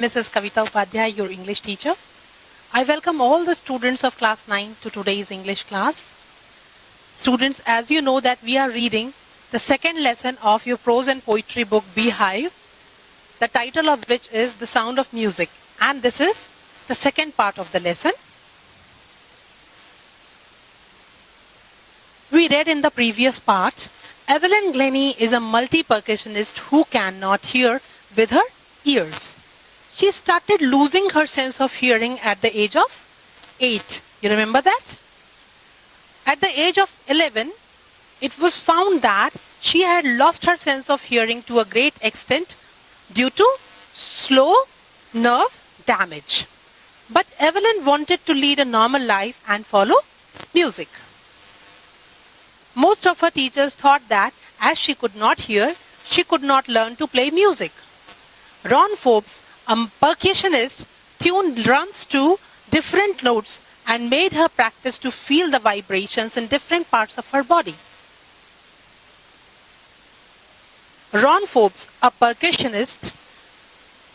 Mrs. Kavita Upadhyay, your English teacher. I welcome all the students of class 9 to today's English class. Students, as you know that we are reading the second lesson of your prose and poetry book Beehive, the title of which is The Sound of Music, and this is the second part of the lesson. We read in the previous part, Evelyn Glennie is a multi-percussionist who cannot hear with her ears. She started losing her sense of hearing at the age of 8. You remember that? At the age of 11, it was found that she had lost her sense of hearing to a great extent due to slow nerve damage. But Evelyn wanted to lead a normal life and follow music. Most of her teachers thought that as she could not hear, she could not learn to play music. Ron Forbes, a percussionist, tuned drums to different notes and made her practice to feel the vibrations in different parts of her body. Ron Forbes, a percussionist,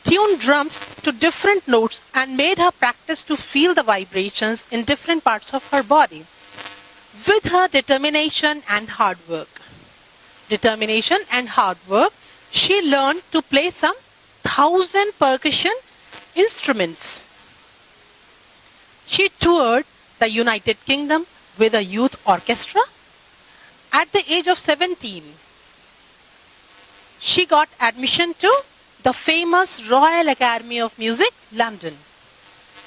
tuned drums to different notes and made her practice to feel the vibrations in different parts of her body. With her determination and hard work, she learned to play some 1,000 percussion instruments. She toured the United Kingdom with a youth orchestra. At the age of 17, she got admission to the famous Royal Academy of Music, London.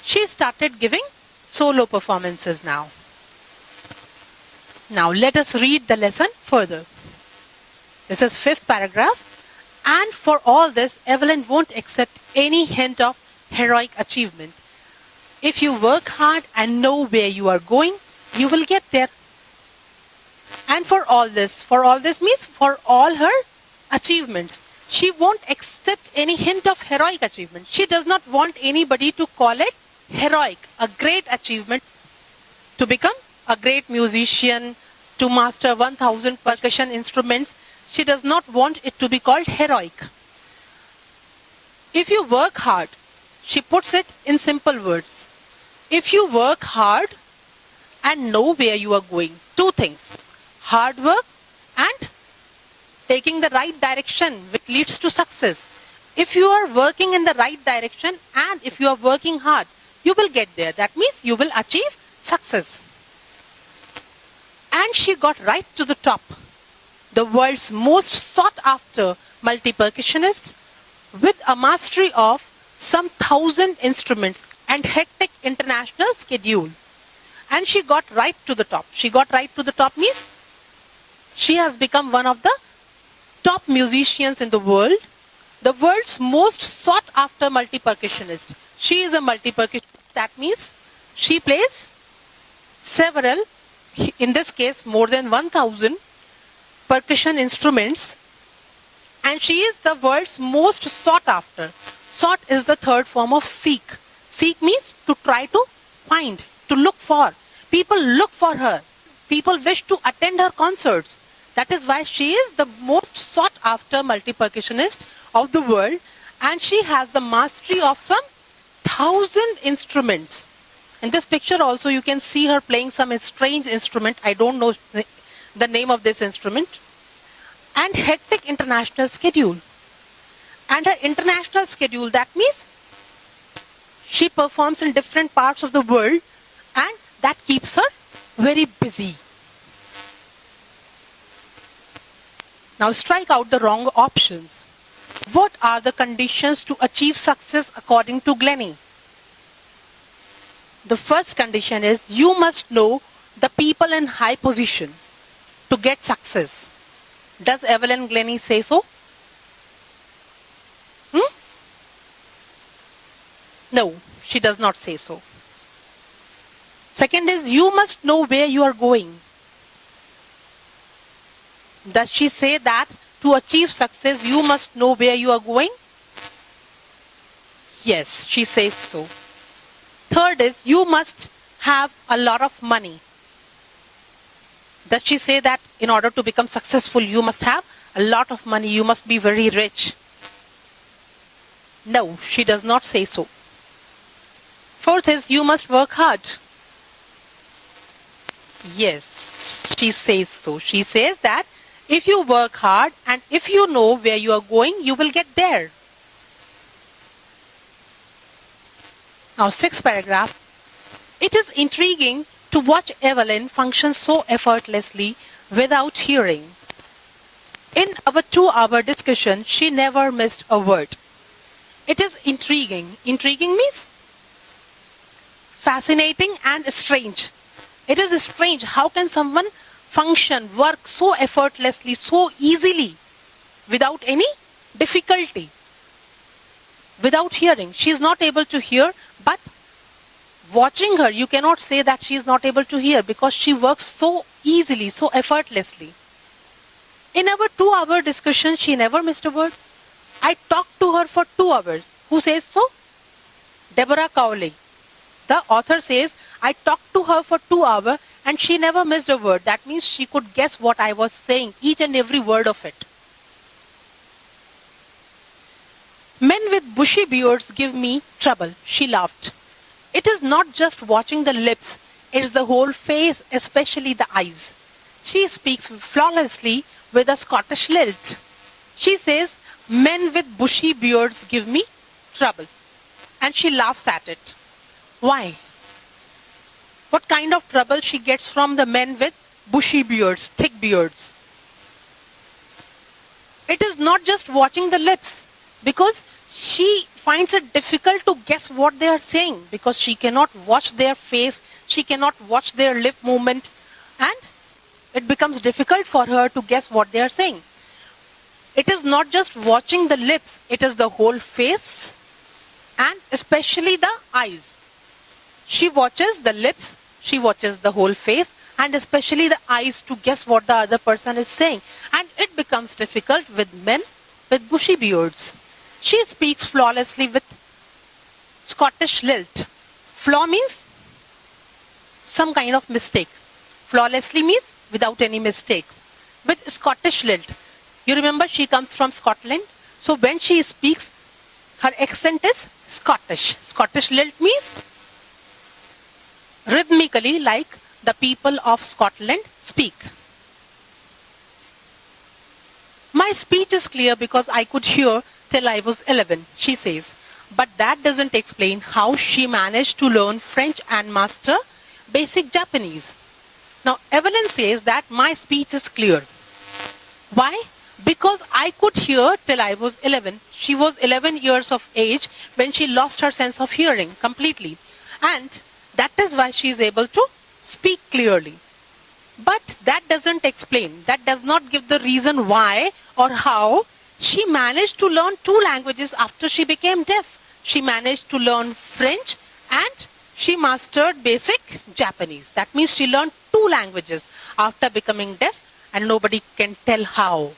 She started giving solo performances now. Now let us read the lesson further. This is 5th paragraph. And for all this, Evelyn won't accept any hint of heroic achievement. If you work hard and know where you are going, you will get there. And for all this means for all her achievements. She won't accept any hint of heroic achievement. She does not want anybody to call it heroic, a great achievement, to become a great musician, to master 1,000 percussion instruments. She does not want it to be called heroic. If you work hard, she puts it in simple words. If you work hard and know where you are going, two things, hard work and taking the right direction which leads to success. If you are working in the right direction and if you are working hard, you will get there. That means you will achieve success. And she got right to the top. The world's most sought after multi-percussionist with a mastery of some 1,000 instruments and hectic international schedule. And she got right to the top. She got right to the top means she has become one of the top musicians in the world. The world's most sought after multi-percussionist. She is a multi-percussionist. That means she plays several, in this case more than 1,000 percussion instruments, and she is the world's most sought after. Sought is the third form of seek. Seek means to try to find, to look for. People look for her. People wish to attend her concerts. That is why she is the most sought after multi-percussionist of the world, and she has the mastery of some 1,000 instruments. In this picture also you can see her playing some strange instrument. I don't know the name of this instrument, and hectic international schedule. And her international schedule, that means she performs in different parts of the world, and that keeps her very busy. Now strike out the wrong options. What are the conditions to achieve success according to Glennie? The first condition is you must know the people in high position to get success. Does Evelyn Glennie say so? No, she does not say so. Second is you must know where you are going. Does she say that to achieve success you must know where you are going? Yes, she says so. Third is you must have a lot of money. Does she say that in order to become successful you must have a lot of money, you must be very rich? No, she does not say so. Fourth is, you must work hard. Yes, she says so. She says that if you work hard and if you know where you are going, you will get there. Now, sixth paragraph. It is intriguing to watch Evelyn function so effortlessly without hearing. In our 2-hour discussion, she never missed a word. It is intriguing. Intriguing means fascinating and strange. It is strange. How can someone function, work so effortlessly, so easily, without any difficulty, without hearing? She is not able to hear, but watching her, you cannot say that she is not able to hear because she works so easily, so effortlessly. In our 2-hour discussion, she never missed a word. I talked to her for 2 hours. Who says so? Deborah Cowley. The author says, I talked to her for 2 hours and she never missed a word. That means she could guess what I was saying, each and every word of it. Men with bushy beards give me trouble, she laughed. It is not just watching the lips, it's the whole face, especially the eyes. She speaks flawlessly with a Scottish lilt. She says, men with bushy beards give me trouble. And she laughs at it. Why? What kind of trouble she gets from the men with bushy beards, thick beards? It is not just watching the lips, because she finds it difficult to guess what they are saying, because she cannot watch their face, she cannot watch their lip movement, and it becomes difficult for her to guess what they are saying. It is not just watching the lips, it is the whole face and especially the eyes. She watches the lips, she watches the whole face and especially the eyes to guess what the other person is saying. And it becomes difficult with men with bushy beards. She speaks flawlessly with Scottish lilt. Flaw means some kind of mistake. Flawlessly means without any mistake. With Scottish lilt. You remember she comes from Scotland. So when she speaks, her accent is Scottish. Scottish lilt means rhythmically like the people of Scotland speak. My speech is clear because I could hear till I was 11, she says. But that doesn't explain how she managed to learn French and master basic Japanese. Now, Evelyn says that my speech is clear. Why? Because I could hear till I was 11. She was 11 years of age when she lost her sense of hearing completely. And that is why she is able to speak clearly. But that doesn't explain, that does not give the reason why or how she managed to learn 2 languages after she became deaf. She managed to learn French and she mastered basic Japanese. That means she learned 2 languages after becoming deaf and nobody can tell how.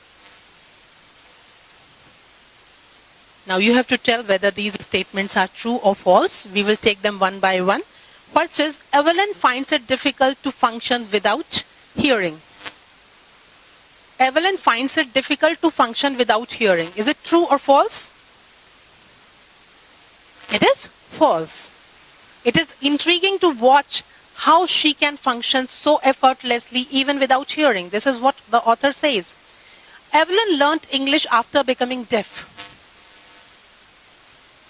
Now you have to tell whether these statements are true or false. We will take them one by one. First is, Evelyn finds it difficult to function without hearing. Evelyn finds it difficult to function without hearing. Is it true or false? It is false. It is intriguing to watch how she can function so effortlessly even without hearing. This is what the author says. Evelyn learnt English after becoming deaf.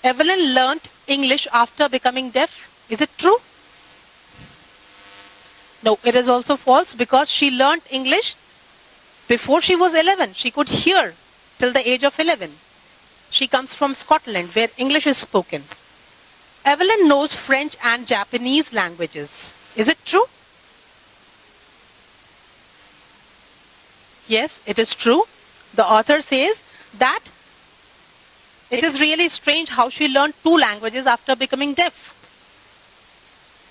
Evelyn learnt English after becoming deaf. Is it true? No, it is also false because she learnt English before she was 11. She could hear till the age of 11. She comes from Scotland where English is spoken. Evelyn knows French and Japanese languages. Is it true? Yes, it is true. The author says that it is really strange how she learned 2 languages after becoming deaf.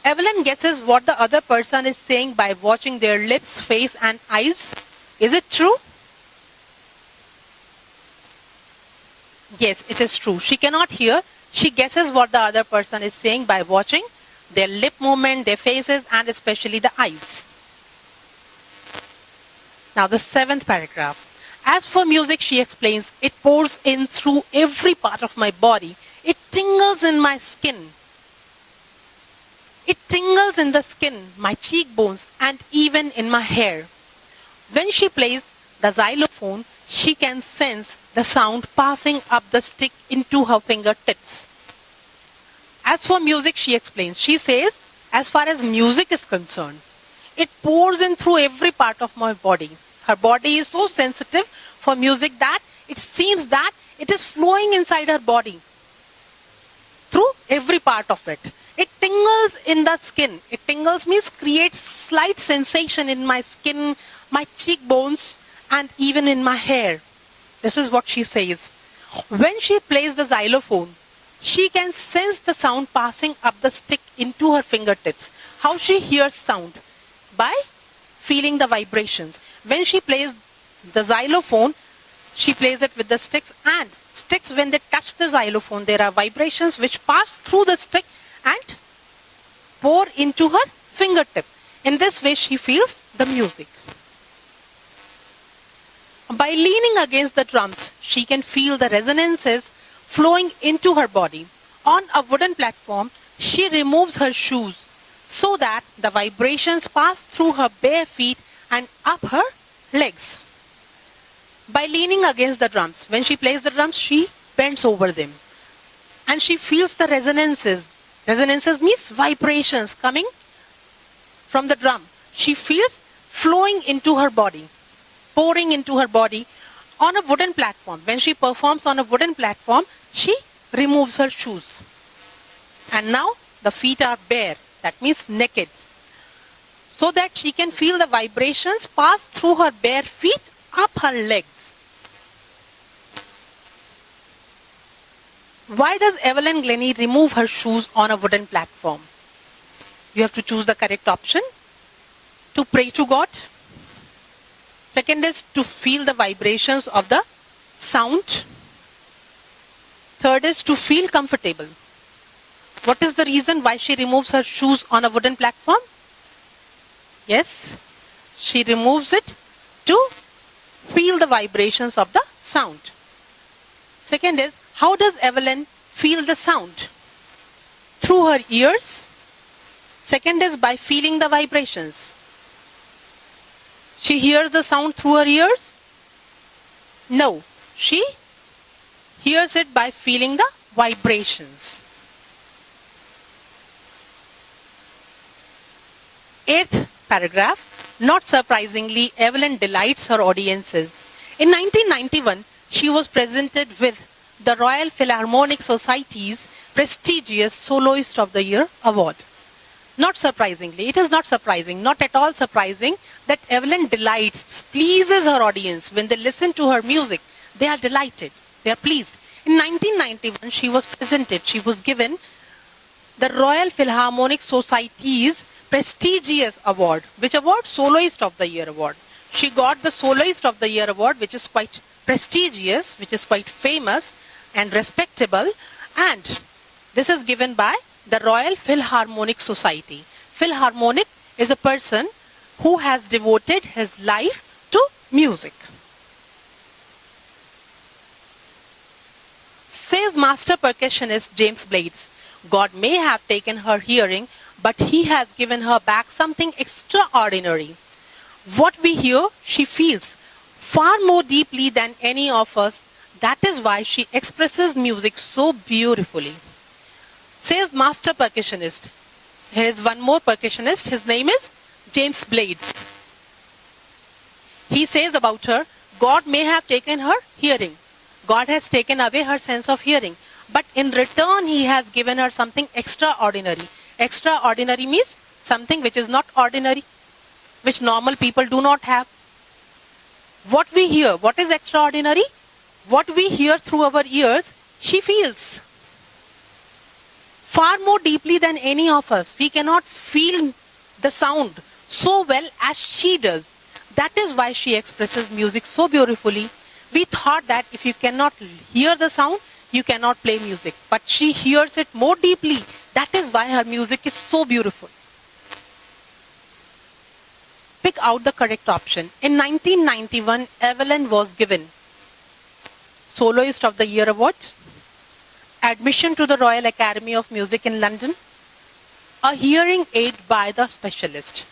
Evelyn guesses what the other person is saying by watching their lips, face and eyes. Is it true? Yes, it is true. She cannot hear. She guesses what the other person is saying by watching their lip movement, their faces and especially the eyes. Now the 7th paragraph. As for music, she explains, it pours in through every part of my body. It tingles in my skin. It tingles in the skin, my cheekbones, and even in my hair. When she plays the xylophone, she can sense the sound passing up the stick into her fingertips. As for music, she explains, she says, as far as music is concerned, it pours in through every part of my body. Her body is so sensitive for music that it seems that it is flowing inside her body through every part of it. It tingles in the skin. It tingles means creates slight sensation in my skin, my cheekbones, and even in my hair. This is what she says. When she plays the xylophone, she can sense the sound passing up the stick into her fingertips. How she hears sound? By feeling the vibrations. When she plays the xylophone, she plays it with the sticks, and sticks, when they touch the xylophone, there are vibrations which pass through the stick and pour into her fingertip. In this way, she feels the music. By leaning against the drums, she can feel the resonances flowing into her body. On a wooden platform, she removes her shoes so that the vibrations pass through her bare feet and up her legs. By leaning against the drums, when she plays the drums, she bends over them and she feels the resonances. Resonances means vibrations coming from the drum. She feels flowing into her body, pouring into her body on a wooden platform. When she performs on a wooden platform, she removes her shoes. And now the feet are bare, that means naked, so that she can feel the vibrations pass through her bare feet up her legs. Why does Evelyn Glennie remove her shoes on a wooden platform? You have to choose the correct option. To pray to God. Second is to feel the vibrations of the sound. Third is to feel comfortable. What is the reason why she removes her shoes on a wooden platform? Yes, she removes it to feel the vibrations of the sound. Second is, how does Evelyn feel the sound? Through her ears. Second is by feeling the vibrations. She hears the sound through her ears? No, she hears it by feeling the vibrations. Eighth paragraph. Not surprisingly, Evelyn delights her audiences. In 1991, she was presented with the Royal Philharmonic Society's prestigious Soloist of the Year award. Not surprisingly, it is not surprising, not at all surprising that Evelyn delights, pleases her audience. When they listen to her music, they are delighted, they are pleased. In 1991, she was presented, she was given the Royal Philharmonic Society's prestigious award. Which award? Soloist of the Year award. She got the Soloist of the Year award, which is quite prestigious, which is quite famous and respectable, and this is given by the Royal Philharmonic Society. Philharmonic is a person who has devoted his life to music. Says master percussionist James Blades, God may have taken her hearing, but he has given her back something extraordinary. What we hear, she feels far more deeply than any of us. That is why she expresses music so beautifully. Says master percussionist. Here is one more percussionist. His name is James Blades. He says about her, God may have taken her hearing. God has taken away her sense of hearing. But in return, he has given her something extraordinary. Extraordinary means something which is not ordinary, which normal people do not have. What we hear, what is extraordinary? What we hear through our ears, she feels far more deeply than any of us. We cannot feel the sound so well as she does. That is why she expresses music so beautifully. We thought that if you cannot hear the sound, you cannot play music. But she hears it more deeply. That is why her music is so beautiful. Pick out the correct option. In 1991, Evelyn was given Soloist of the Year award, admission to the Royal Academy of Music in London, a hearing aid by the specialist.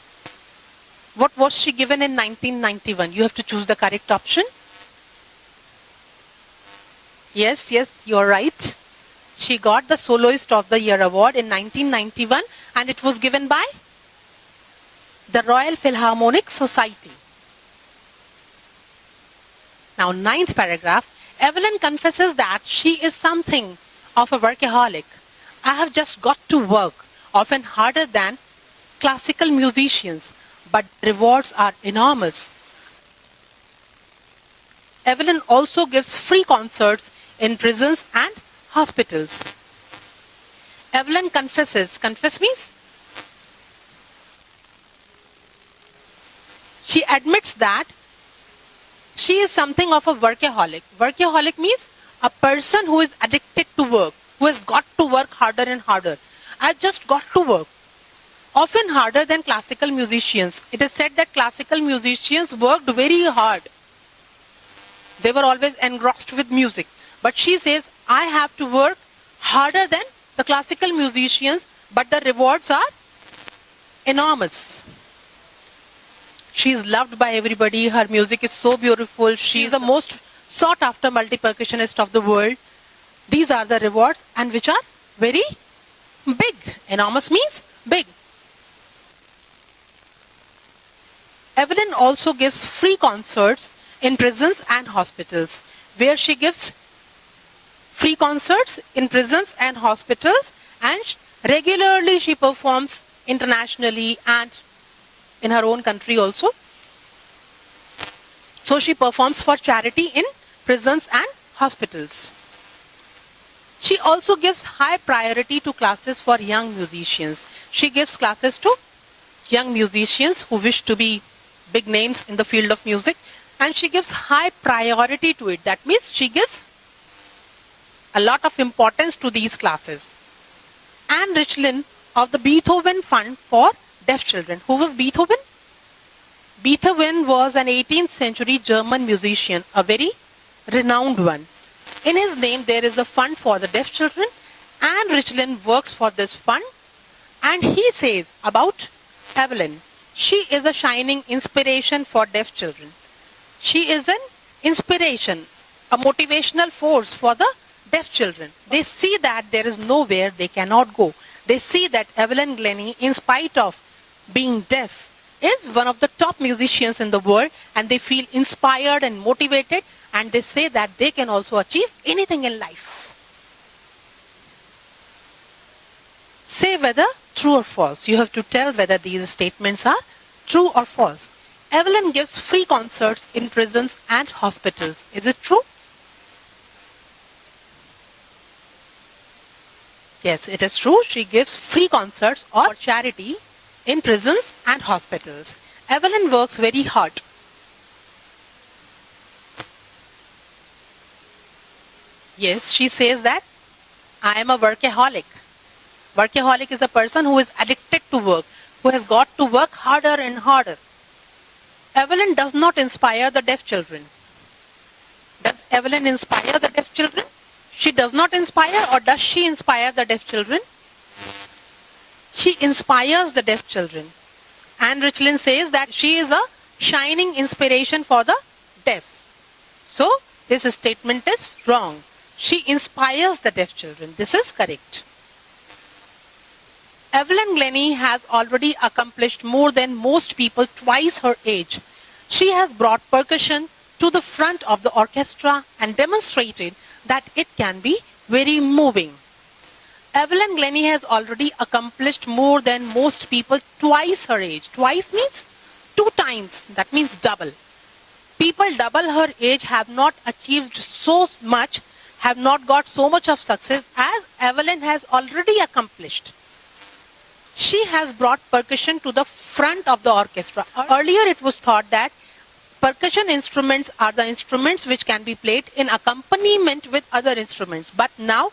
What was she given in 1991? You have to choose the correct option. Yes, you're right. She got the Soloist of the Year award in 1991 and it was given by the Royal Philharmonic Society. Now, ninth paragraph, Evelyn confesses that she is something of a workaholic. I have just got to work, often harder than classical musicians, but rewards are enormous. Evelyn also gives free concerts in prisons and hospitals. Evelyn confesses. Confess means she admits that she is something of a workaholic. Workaholic means a person who is addicted to work, who has got to work harder and harder. I've just got to work, often harder than classical musicians. It is said that classical musicians worked very hard. They were always engrossed with music. But she says, I have to work harder than the classical musicians, but the rewards are enormous. She is loved by everybody. Her music is so beautiful. She is the most sought after multi-percussionist of the world. These are the rewards, and which are very big. Enormous means big. Evelyn also gives free concerts in prisons and hospitals, where she gives free concerts in prisons and hospitals, and regularly she performs internationally and in her own country also. So she performs for charity in prisons and hospitals. She also gives high priority to classes for young musicians. She gives classes to young musicians who wish to be big names in the field of music, and she gives high priority to it. That means she gives a lot of importance to these classes. Anne Richlin of the Beethoven Fund for Deaf Children. Who was Beethoven? Beethoven was an 18th century German musician, a very renowned one. In his name there is a fund for the deaf children. Anne Richlin works for this fund, and he says about Evelyn, she is a shining inspiration for deaf children. She is an inspiration, a motivational force for the deaf children. They see that there is nowhere they cannot go. They see that Evelyn Glennie, in spite of being deaf, is one of the top musicians in the world, and they feel inspired and motivated, and they say that they can also achieve anything in life. Say whether true or false. You have to tell whether these statements are true or false. Evelyn gives free concerts in prisons and hospitals. Is it true? Yes, it is true. She gives free concerts or charity in prisons and hospitals. Evelyn works very hard. Yes, she says that I am a workaholic. Workaholic is a person who is addicted to work, who has got to work harder and harder. Evelyn does not inspire the deaf children. Does Evelyn inspire the deaf children? She does not inspire, or does she inspire the deaf children? She inspires the deaf children. Anne Richlin says that she is a shining inspiration for the deaf. So, this statement is wrong. She inspires the deaf children. This is correct. Evelyn Glennie has already accomplished more than most people twice her age. She has brought percussion to the front of the orchestra and demonstrated that it can be very moving. Evelyn Glennie has already accomplished more than most people twice her age. Twice means 2 times. That means double. People double her age have not achieved so much, have not got so much of success as Evelyn has already accomplished. She has brought percussion to the front of the orchestra. Earlier it was thought that percussion instruments are the instruments which can be played in accompaniment with other instruments. But now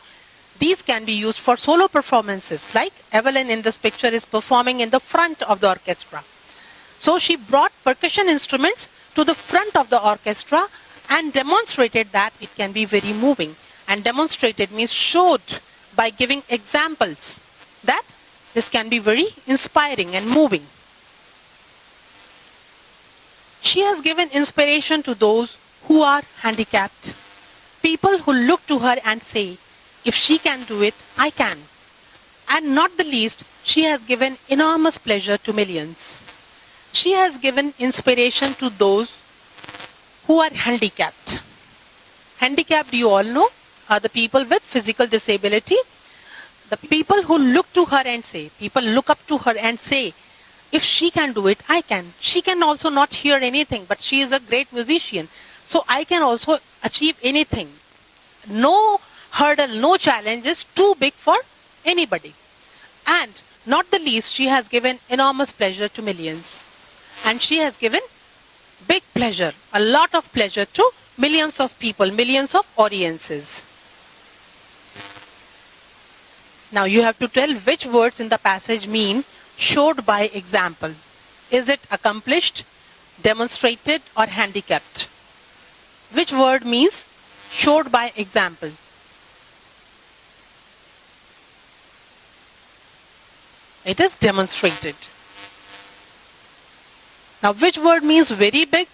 these can be used for solo performances, like Evelyn in this picture is performing in the front of the orchestra. So she brought percussion instruments to the front of the orchestra and demonstrated that it can be very moving. And demonstrated means showed by giving examples that this can be very inspiring and moving. She has given inspiration to those who are handicapped. People who look to her and say, if she can do it, I can. And not the least, she has given enormous pleasure to millions. She has given inspiration to those who are handicapped. Handicapped, you all know, are the people with physical disability. The people who look to her and say, people look up to her and say, if she can do it, I can. She can also not hear anything, but she is a great musician. So I can also achieve anything. No hurdle, no challenge is too big for anybody. And not the least, she has given enormous pleasure to millions. And she has given big pleasure, a lot of pleasure to millions of people, millions of audiences. Now you have to tell which words in the passage mean showed by example. Is it accomplished, demonstrated, or handicapped? Which word means showed by example? It is demonstrated. Now which word means very big?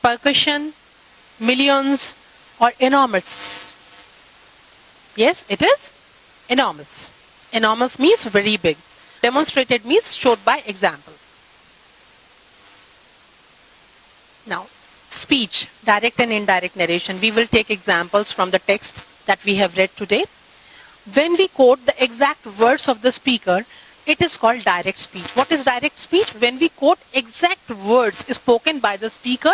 Percussion, millions, or enormous? Yes, it is enormous. Enormous means very big. Demonstrated means showed by example. Now, speech, direct and indirect narration. We will take examples from the text that we have read today. When we quote the exact words of the speaker, it is called direct speech. What is direct speech? When we quote exact words spoken by the speaker,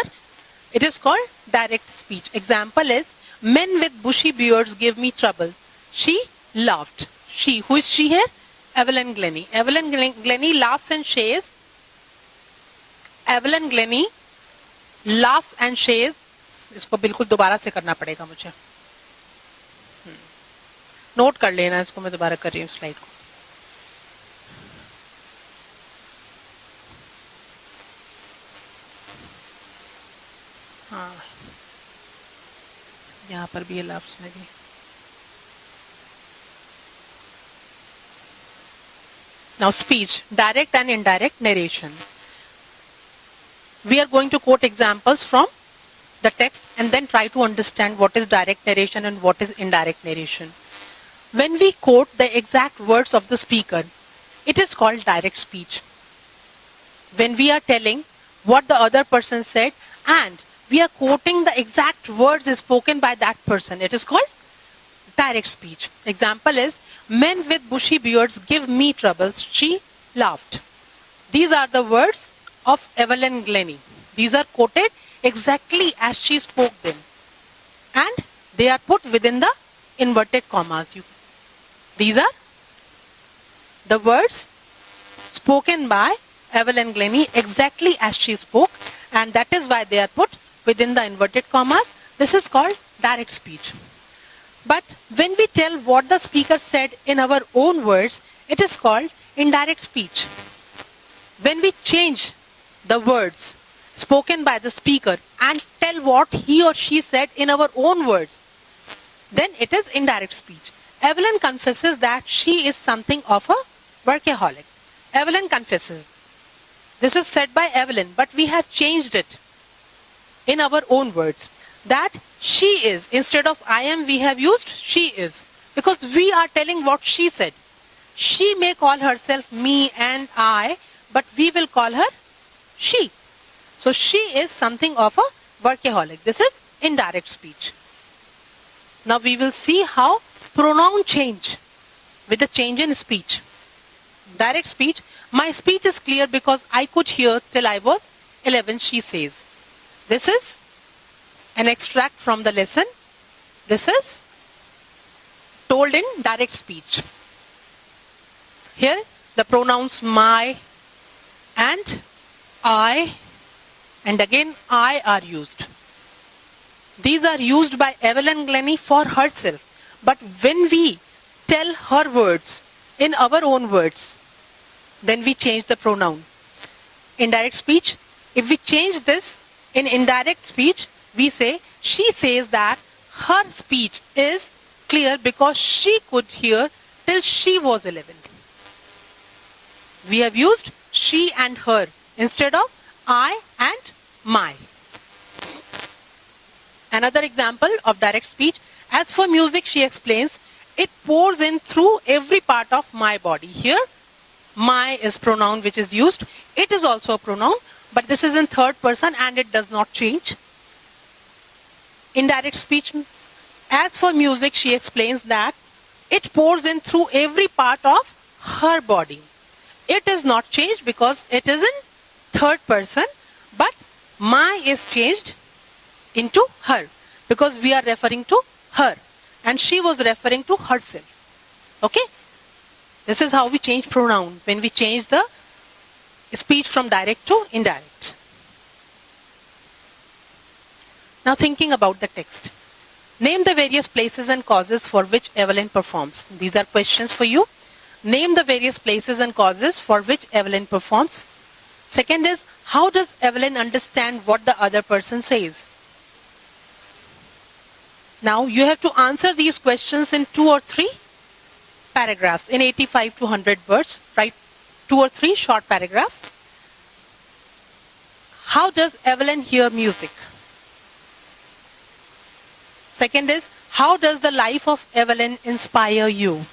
it is called direct speech. Example is, men with bushy beards give me trouble. She laughed. She, who is she here? Evelyn Glennie. Evelyn Glennie laughs and says, Evelyn Glennie laughs and says, इसको बिल्कुल दोबारा से करना पड़ेगा मुझे. Note कर लेना, इसको मैं दोबारा कर रही हूँ स्लाइड को. हाँ, यहाँ पर भी ये laughs में भी. Now speech, direct and indirect narration. We are going to quote examples from the text and then try to understand what is direct narration and what is indirect narration. When we quote the exact words of the speaker, it is called direct speech. When we are telling what the other person said and we are quoting the exact words spoken by that person, it is called direct speech. Example is, men with bushy beards give me troubles. She laughed. These are the words of Evelyn Glennie. These are quoted exactly as she spoke them. And they are put within the inverted commas. These are the words spoken by Evelyn Glennie exactly as she spoke, and that is why they are put within the inverted commas. This is called direct speech. But when we tell what the speaker said in our own words, it is called indirect speech. When we change the words spoken by the speaker and tell what he or she said in our own words, then it is indirect speech. Evelyn confesses that she is something of a workaholic. Evelyn confesses. This is said by Evelyn, but we have changed it in our own words. That she is, instead of I am, we have used she is. Because we are telling what she said. She may call herself me and I, but we will call her she. So she is something of a workaholic. This is indirect speech. Now we will see how pronoun change with the change in speech. Direct speech. My speech is clear because I could hear till I was 11, she says. This is an extract from the lesson. This is told in direct speech. Here the pronouns my and I and again I are used. These are used by Evelyn Glennie for herself. But when we tell her words in our own words, then we change the pronoun. indirect speech. If we change this in indirect speech, we say, she says that her speech is clear because she could hear till she was 11. We have used she and her instead of I and my. Another example of direct speech. As for music, she explains, it pours in through every part of my body. Here, my is pronoun which is used. It is also a pronoun, but this is in third person and it does not change. Indirect speech. As for music, she explains that it pours in through every part of her body. It is not changed because it is in third person, but my is changed into her because we are referring to her and she was referring to herself. Okay? This is how we change pronoun when we change the speech from direct to indirect. Now thinking about the text. Name the various places and causes for which Evelyn performs. These are questions for you. Name the various places and causes for which Evelyn performs. Second is, how does Evelyn understand what the other person says? Now you have to answer these questions in 2 or 3 paragraphs, in 85 to 100 words. Write 2 or 3 short paragraphs. How does Evelyn hear music? Second is, how does the life of Evelyn inspire you?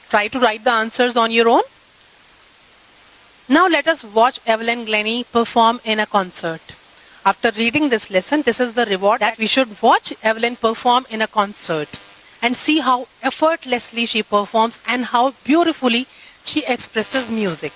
Try to write the answers on your own. Now let us watch Evelyn Glennie perform in a concert. After reading this lesson, this is the reward that we should watch Evelyn perform in a concert and see how effortlessly she performs and how beautifully she expresses music.